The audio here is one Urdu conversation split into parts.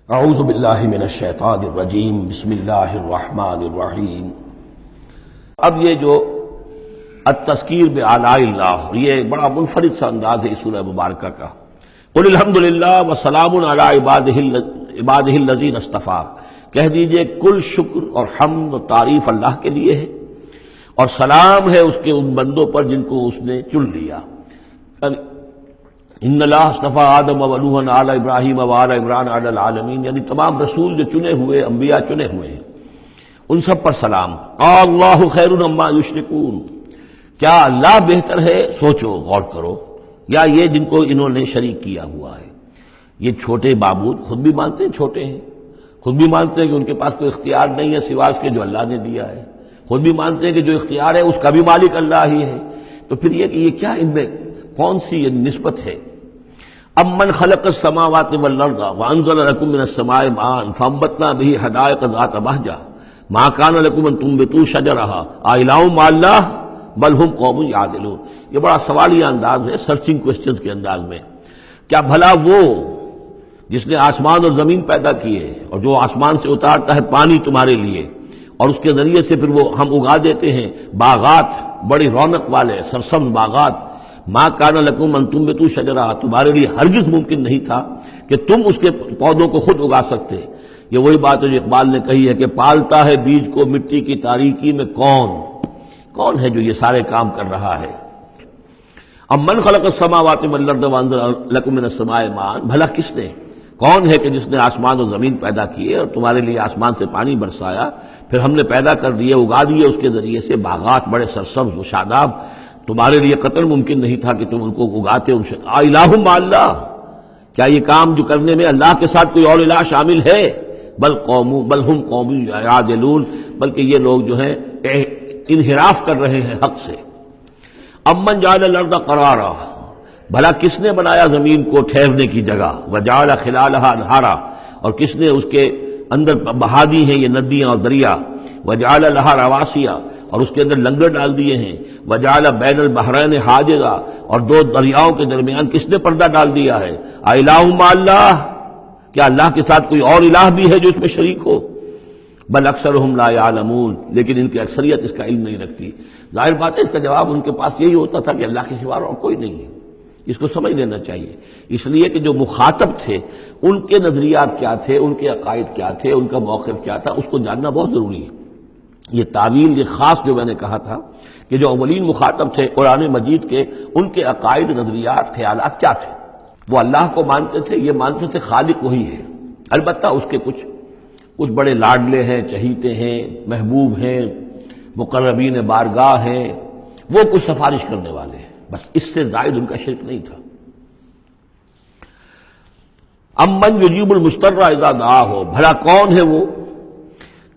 اعوذ باللہ من الشیطان الرجیم بسم اللہ الرحمن الرحیم۔ اب یہ جو التذکیر بآلاء اللہ، یہ بڑا منفرد سا انداز ہے اس سورہ مبارکہ کا۔ قل الحمد للہ وسلام علی عبادہ الذین اصطفیٰ، کہہ دیجئے کل شکر اور حمد و تعریف اللہ کے لیے ہے اور سلام ہے اس کے ان بندوں پر جن کو اس نے چن لیا۔ ان اللہ اصطفیٰ آدم و نوحا آل ابراہیم و آل عمران علی العالمین، یعنی تمام رسول جو چنے ہوئے، انبیاء چنے ہوئے ہیں، ان سب پر سلام۔ اللہ خیر مما یشرکون، کیا اللہ بہتر ہے، سوچو غور کرو، یا یہ جن کو انہوں نے شریک کیا ہوا ہے۔ یہ چھوٹے معبود خود بھی مانتے ہیں چھوٹے ہیں، خود بھی مانتے ہیں کہ ان کے پاس کوئی اختیار نہیں ہے سوا اس کے جو اللہ نے دیا ہے، خود بھی مانتے ہیں کہ جو اختیار ہے اس کا بھی مالک اللہ ہی ہے۔ تو پھر یہ کہ یہ کیا ان میں کون سی یہ نسبت ہے؟ امن خلق السماوات والارض وانزل لكم من السماء ماء فانبتنا به حدائق ذات بهجة ما كان لكم ان تنبتوا شجرها أإله مع الله بل هم قوم يعدلون۔ یہ بڑا سوالیہ انداز ہے، سرچنگ کوسچنز کے انداز میں۔ کیا بھلا وہ جس نے آسمان اور زمین پیدا کیے اور جو آسمان سے اتارتا ہے پانی تمہارے لیے اور اس کے ذریعے سے پھر وہ ہم اگا دیتے ہیں باغات، بڑی رونق والے سرسبز باغات، ما کان لکم ان تنبتوا شجرہ، تمہارے لیے ہرگز ممکن نہیں تھا کہ تم اس کے پودوں کو خود اگا سکتے۔ یہ وہی بات ہے جو اقبال نے کہی ہے کہ پالتا ہے بیج کو مٹی کی تاریکی میں کون ہے جو یہ سارے کام کر رہا ہے؟ امن خلق السماوات والارض وانزل لکم من السماء ماء، بھلا کس نے، کون ہے کہ جس نے آسمان اور زمین پیدا کیے اور تمہارے لیے آسمان سے پانی برسایا، پھر ہم نے پیدا کر دیے، اگا دیے اس کے ذریعے سے باغات بڑے سرسبز و شاداب، تمہارے لیے قطعاً ممکن نہیں تھا کہ تم ان کو اگاتے۔ ان سے الہ مع اللہ، کیا یہ کام جو کرنے میں اللہ کے ساتھ کوئی اور الہ شامل ہے؟ بل ہم قوم یعدلون، بلکہ یہ لوگ جو ہیں انحراف کر رہے ہیں حق سے۔ امن جعل الارض قرارا، بھلا کس نے بنایا زمین کو ٹھہرنے کی جگہ، وجعل خلالها انہارا، اور کس نے اس کے اندر بہا دی ہیں یہ ندیاں اور دریا، وجعل لها رواسیا، اور اس کے اندر لنگر ڈال دیے ہیں، وجعل بین البحرین حاجزا، اور دو دریاؤں کے درمیان کس نے پردہ ڈال دیا ہے؟ الہ مع اللہ، کیا اللہ کے ساتھ کوئی اور الہ بھی ہے جو اس میں شریک ہو؟ بل اکثرہم لا یعلمون، لیکن ان کی اکثریت اس کا علم نہیں رکھتی۔ ظاہر بات ہے اس کا جواب ان کے پاس یہی ہوتا تھا کہ اللہ کے سوا اور کوئی نہیں ہے۔ اس کو سمجھ لینا چاہیے، اس لیے کہ جو مخاطب تھے ان کے نظریات کیا تھے، ان کے عقائد کیا تھے، ان کا موقف کیا تھا، اس کو جاننا بہت ضروری ہے۔ یہ تعویل، یہ خاص جو میں نے کہا تھا کہ جو اولین مخاطب تھے قرآن مجید کے، ان کے عقائد، نظریات، خیالات کیا تھے؟ وہ اللہ کو مانتے تھے، یہ مانتے تھے خالق وہی ہے، البتہ اس کے کچھ بڑے لاڈلے ہیں، چہیتے ہیں، محبوب ہیں، مقربین بارگاہ ہیں، وہ کچھ سفارش کرنے والے ہیں، بس اس سے زائد ان کا شرک نہیں تھا۔ امن یجیب المضطر اذا دعاہ، بھلا کون ہے وہ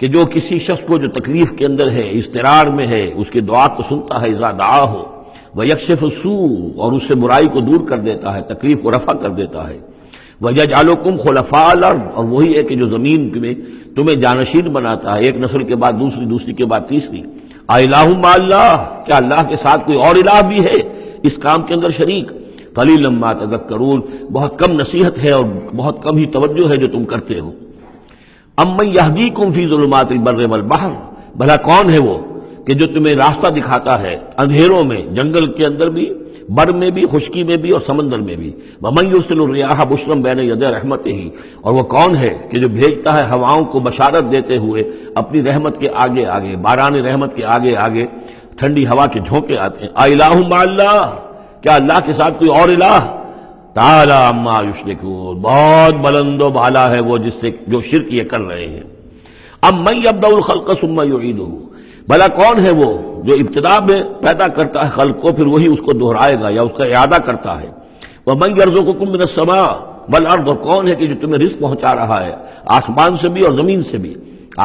کہ جو کسی شخص کو جو تکلیف کے اندر ہے، اضطرار میں ہے، اس کی دعا کو سنتا ہے، اذا دعاہ ویکشف السوء، اور اس سے برائی کو دور کر دیتا ہے، تکلیف کو رفع کر دیتا ہے، ویجعلکم خلفاء الارض، اور وہی ہے کہ جو زمین میں تمہیں جانشین بناتا ہے، ایک نسل کے بعد دوسری، دوسری کے بعد تیسری۔ الہ مع اللہ، کیا اللہ کے ساتھ کوئی اور الہ بھی ہے اس کام کے اندر شریک؟ قلیلا ما تذکرون، بہت کم نصیحت ہے اور بہت کم ہی توجہ ہے جو تم کرتے ہو۔ امن یہدیکم فی ظلمات البر والبحر، بھلا کون ہے وہ کہ جو تمہیں راستہ دکھاتا ہے اندھیروں میں، جنگل کے اندر بھی، بر میں بھی، خشکی میں بھی اور سمندر میں بھی۔ ومن یرسل الرياح بشرا بین یدی رحمتہ، اور وہ کون ہے کہ جو بھیجتا ہے ہواؤں کو بشارت دیتے ہوئے اپنی رحمت کے آگے آگے، باران رحمت کے آگے آگے ٹھنڈی ہوا کے جھونکے آتے ہیں۔ الہ مع اللہ، کیا اللہ کے ساتھ کوئی اور الہ؟ تعالی عما یشرکون، بہت بلند و بالا ہے وہ جس سے جو شرک یہ کر رہے ہیں۔ امن یبدأ الخلق ثم یعیدہ، بھلا کون ہے وہ جو ابتدا میں پیدا کرتا ہے خلق کو، پھر وہی اس کو دہرائے گا یا اس کا اعادہ کرتا ہے۔ ومن یرزقکم من السماء والارض، اور کون ہے کہ جو تمہیں رزق پہنچا رہا ہے آسمان سے بھی اور زمین سے بھی،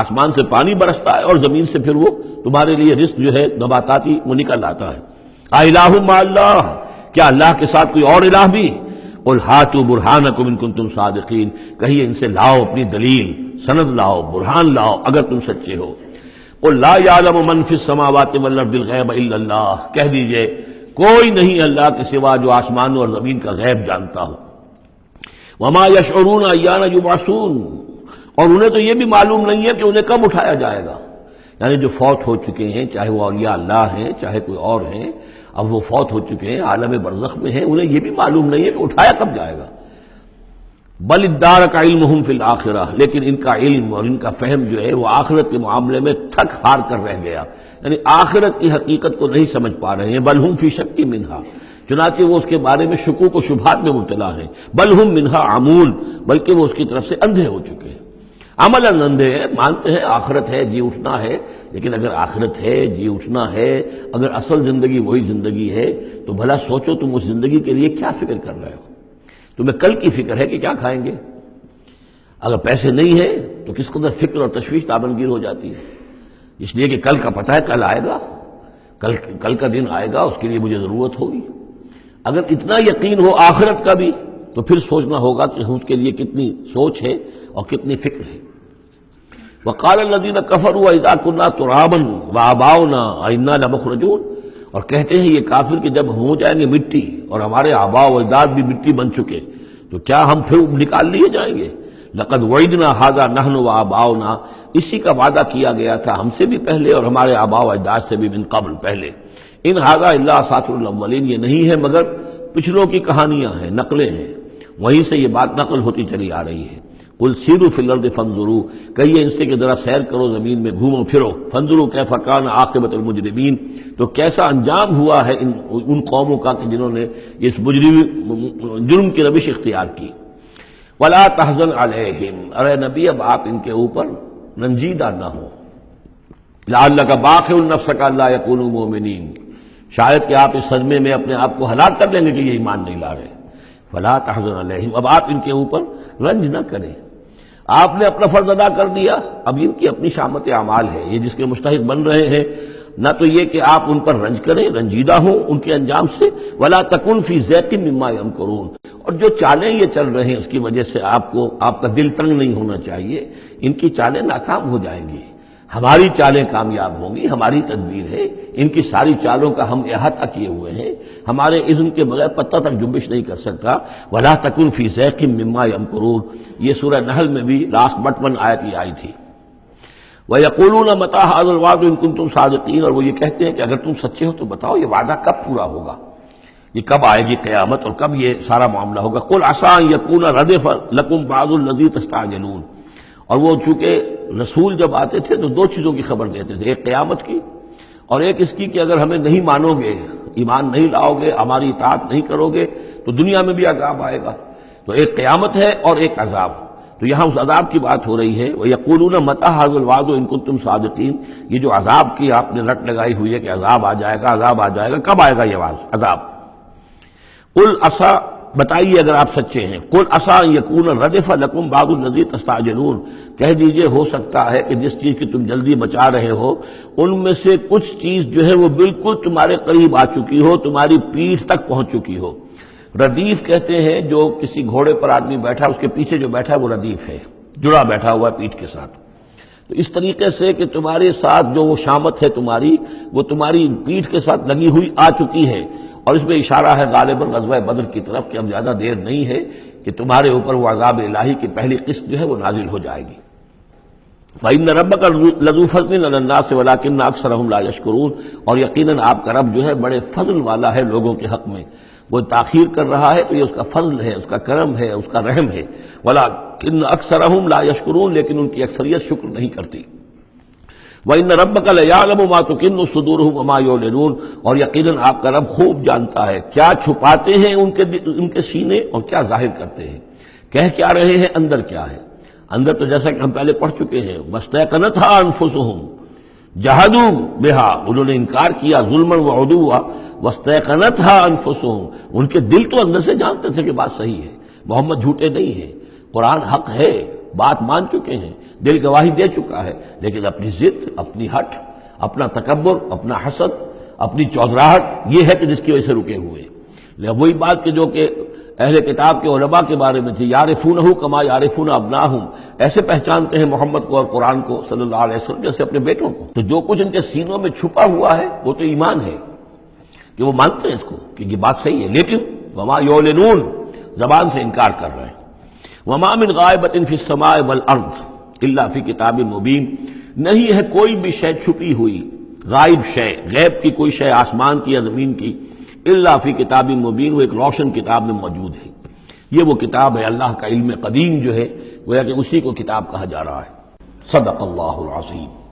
آسمان سے پانی برستا ہے اور زمین سے پھر وہ تمہارے لیے رزق جو ہے نباتاتی وہ نکل آتا ہے۔ الہ مع اللہ، کیا اللہ کے ساتھ کوئی اور الہ بھی؟ قل ہاتوا برہانکم ان کنتم صادقین، کہیے ان سے لاؤ اپنی دلیل، سند لاؤ، برہان لاؤ اگر تم سچے ہو۔ قل لا یعلم من فی السماوات والارض الغیب الا اللہ، کہہ دیجئے کوئی نہیں اللہ کے سوا جو آسمانوں اور زمین کا غیب جانتا ہو۔ وما یشعرون ایان یبعثون، اور انہیں تو یہ بھی معلوم نہیں ہے کہ انہیں کب اٹھایا جائے گا. یعنی جو فوت ہو چکے ہیں، چاہے وہ اولیاء اللہ ہیں چاہے کوئی اور ہیں، اب وہ فوت ہو چکے ہیں، عالم برزخ میں ہیں، انہیں یہ بھی معلوم نہیں ہے کہ اٹھایا کب جائے گا. بل ادارک علمہم فی الآخرہ، لیکن ان کا علم اور ان کا فہم جو ہے وہ آخرت کے معاملے میں تھک ہار کر رہ گیا، یعنی آخرت کی حقیقت کو نہیں سمجھ پا رہے ہیں. بل ہم فی شک منہا، چنانچہ وہ اس کے بارے میں شکوک و شبہات میں مبتلا ہیں. بل ہم منہا عمون، بلکہ وہ اس کی طرف سے اندھے ہو چکے ہیں. عملاً اندھے ہیں، مانتے ہیں آخرت ہے، جی اٹھنا ہے، لیکن اگر آخرت ہے، جی اٹھنا ہے، اگر اصل زندگی وہی زندگی ہے تو بھلا سوچو تم اس زندگی کے لیے کیا فکر کر رہے ہو. تمہیں کل کی فکر ہے کہ کیا کھائیں گے. اگر پیسے نہیں ہیں تو کس قدر فکر اور تشویش تابنگیر ہو جاتی ہے، اس لیے کہ کل کا پتہ ہے کل آئے گا، کل کا دن آئے گا، اس کے لیے مجھے ضرورت ہوگی. اگر اتنا یقین ہو آخرت کا بھی تو پھر سوچنا ہوگا کہ اس کے لیے کتنی سوچ ہے اور کتنی فکر ہے. وقال الذين كفروا واذا كنا ترابا وآباؤنا أئنا لمخرجون، اور کہتے ہیں یہ کافر کہ جب ہو جائیں گے مٹی اور ہمارے آباء و اجداد بھی مٹی بن چکے تو کیا ہم پھر نکال لیے جائیں گے. لقد وعدنا هذا نحن وآباؤنا، اسی کا وعدہ کیا گیا تھا ہم سے بھی پہلے اور ہمارے آباء و اجداد سے بھی من قبل پہلے. ان هذا الا اساطیر الاولین، یہ نہیں ہے مگر پچھلوں کی کہانیاں ہیں، نقلیں ہیں، وہیں سے یہ بات نقل ہوتی چلی آ رہی ہے. قل سیروا فی الارض فانظروا، کہیے ان سے کہ ذرا سیر کرو زمین میں، گھومو پھرو. فانظروا کیف کان عاقبۃ المجرمین، تو کیسا انجام ہوا ہے ان قوموں کا کہ جنہوں نے اس جرم کی روش اختیار کی. ولا تحزن علیہم، ارے نبی اب آپ ان کے اوپر رنجیدہ نہ ہو. لعلک باخع نفسک الا یکونوا مؤمنین، شاید کہ آپ اس صدمے میں اپنے آپ کو ہلاک کر لیں گے کہ یہ ایمان نہیں لا رہے. فلا تحزن علیہم، اب آپ ان کے اوپر رنج نہ کریں. آپ نے اپنا فرض ادا کر دیا، اب ان کی اپنی شامت اعمال ہے، یہ جس کے مستحق بن رہے ہیں. نہ تو یہ کہ آپ ان پر رنج کریں، رنجیدہ ہوں ان کے انجام سے. ولا تکن فی ضیق مما یمکرون، اور جو چالیں یہ چل رہے ہیں اس کی وجہ سے آپ کا دل تنگ نہیں ہونا چاہیے. ان کی چالیں ناکام ہو جائیں گی، ہماری چالیں کامیاب ہوں گی، ہماری تدبیر ہے. ان کی ساری چالوں کا ہم احاطہ کیے ہوئے ہیں، ہمارے اذن کے بغیر پتہ تک جنبش نہیں کر سکتا. ولا تکن فی ضیق مما یمکرون، یہ سورہ نحل میں بھی لاسٹ بٹ 1 آیت یہ آئی تھی. وَيَقُولُونَ مَتَىٰ هَٰذَا الْوَعْدُ إِن كُنتُمْ صَادِقِينَ، اور وہ یہ کہتے ہیں کہ اگر تم سچے ہو تو بتاؤ یہ وعدہ کب پورا ہوگا، یہ کب آئے گی قیامت اور کب یہ سارا معاملہ ہوگا. قُلْ عَسَىٰ أَن يَكُونَ رَدِفَ لَكُمْ بَعْضُ الَّذِي تَسْتَعْجِلُونَ، اور وہ چونکہ رسول جب آتے تھے تو 2 چیزوں کی خبر دیتے تھے، ایک قیامت کی اور ایک اس کی کہ اگر ہمیں نہیں مانو گے، ایمان نہیں لاؤ گے، ہماری اطاعت نہیں کرو گے تو دنیا میں بھی عذاب آئے گا. تو ایک قیامت ہے اور ایک عذاب. تو یہاں اس عذاب کی بات ہو رہی ہے. وَيَقُولُونَ مَتَىٰ هَٰذَا الْوَعْدُ إِن كُنتُمْ صَادِقِينَ، یہ جو عذاب کی آپ نے رٹ لگائی ہوئی ہے کہ عذاب آ جائے گا، عذاب آ جائے گا، کب آئے گا یہ عذاب. قُلْ عَسَىٰ، بتائیے اگر آپ سچے ہیں. قُلْ عَسَىٰ أَن يَكُونَ رَدِفَ لَكُمْ بَعْضُ الَّذِي تَسْتَعْجِلُونَ، کہہ دیجئے ہو سکتا ہے کہ جس چیز کی تم جلدی مچا رہے ہو ان میں سے کچھ چیز جو ہے وہ بالکل تمہارے قریب آ چکی ہو، تمہاری پیٹھ تک پہنچ چکی ہو. ردیف کہتے ہیں جو کسی گھوڑے پر آدمی بیٹھا اس کے پیچھے جو بیٹھا ہے وہ ردیف ہے، جڑا بیٹھا ہوا ہے پیٹھ کے ساتھ. تو اس طریقے سے کہ تمہارے ساتھ جو وہ شامت ہے تمہاری، وہ تمہاری پیٹھ کے ساتھ لگی ہوئی آ چکی ہے. اور اس میں اشارہ ہے غالباً غزوہ بدر کی طرف کہ اب زیادہ دیر نہیں ہے کہ تمہارے اوپر وہ عذاب الہی کی پہلی قسط جو ہے وہ نازل ہو جائے گی. فَإِنَّ رَبَّكَ لَذُو فَضْلٍ عَلَى النَّاسِ وَلَٰكِنَّ أَكْثَرَهُمْ لَا يَشْكُرُونَ، اور یقیناً آپ کا رب جو ہے بڑے فضل والا ہے لوگوں کے حق میں. وہ تاخیر کر رہا ہے تو یہ اس کا فضل ہے، اس کا کرم ہے، اس کا رحم ہے. وَلَٰكِنَّ أَكْثَرَهُمْ لَا يَشْكُرُونَ، لیکن ان کی اکثریت شکر نہیں کرتی. وَإِنَّ رَبَّكَ لَيَعْلَمُ مَا تُكِنُّ صُدُورُهُمْ وَمَا يُعْلِنُونَ، اور یقیناً آپ کا رب خوب جانتا ہے کیا چھپاتے ہیں ان کے سینے اور کیا ظاہر کرتے ہیں، کہہ کیا رہے ہیں، اندر کیا ہے. اندر تو جیسا کہ ہم پہلے پڑھ چکے ہیں، وَاسْتَيْقَنَتْهَا أَنفُسُهُمْ جَحَدُوا بِهَا، انہوں نے انکار کیا ظلمًا وعدوا. وَاسْتَيْقَنَتْهَا أَنفُسُهُمْ، ان کے دل تو اندر سے جانتے تھے کہ بات صحیح ہے، محمد جھوٹے نہیں ہیں، قرآن حق ہے، بات مان چکے ہیں، دل گواہی دے چکا ہے، لیکن اپنی ضد، اپنی ہٹ، اپنا تکبر، اپنا حسد، اپنی چودراہٹ، یہ ہے کہ جس کی وجہ سے رکے ہوئے. وہی بات کہ جو کہ اہل کتاب کے علماء کے بارے میں تھی، یعرفونہ کما یعرفون ابناہم، ایسے پہچانتے ہیں محمد کو اور قرآن کو صلی اللہ علیہ وسلم جیسے اپنے بیٹوں کو. تو جو کچھ ان کے سینوں میں چھپا ہوا ہے وہ تو ایمان ہے کہ وہ مانتے ہیں اس کو کہ یہ بات صحیح ہے، لیکن وما یعلنون، زبان سے انکار کر رہے ہیں. وما من غائبۃ فی السماء والارض الا فی کتاب مبین، نہیں ہے کوئی بھی شے چھپی ہوئی، غائب شے، غیب کی کوئی شے آسمان کی یا زمین کی، الا فی کتاب مبین، وہ ایک روشن کتاب میں موجود ہے۔ یہ وہ کتاب ہے اللہ کا علم قدیم جو ہے، گویا کہ اسی کو کتاب کہا جا رہا ہے۔ صدق اللہ العظیم۔